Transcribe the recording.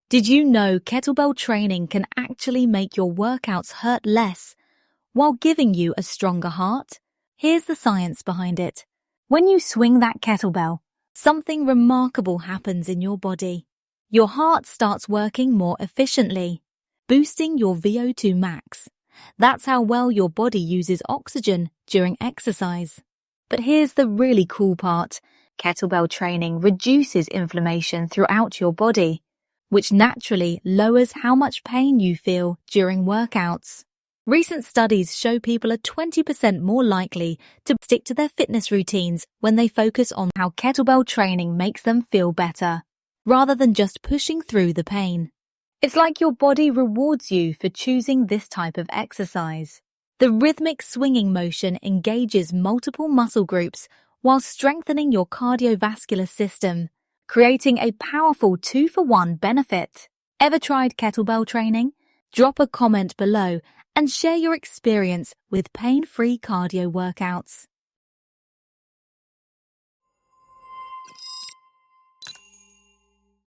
Did you know kettlebell training can actually make your workouts hurt less while giving you a stronger heart? Here's the science behind it. When you swing that kettlebell, something remarkable happens in your body. Your heart starts working more efficiently, boosting your VO2 max. That's how well your body uses oxygen during exercise. But here's the really cool part. Kettlebell training reduces inflammation throughout your body, which naturally lowers how much pain you feel during workouts. Recent studies show people are 20% more likely to stick to their fitness routines when they focus on how kettlebell training makes them feel better, rather than just pushing through the pain. It's like your body rewards you for choosing this type of exercise. The rhythmic swinging motion engages multiple muscle groups while strengthening your cardiovascular system, creating a powerful 2-for-1 benefit. Ever tried kettlebell training? Drop a comment below and share your experience with pain-free cardio workouts.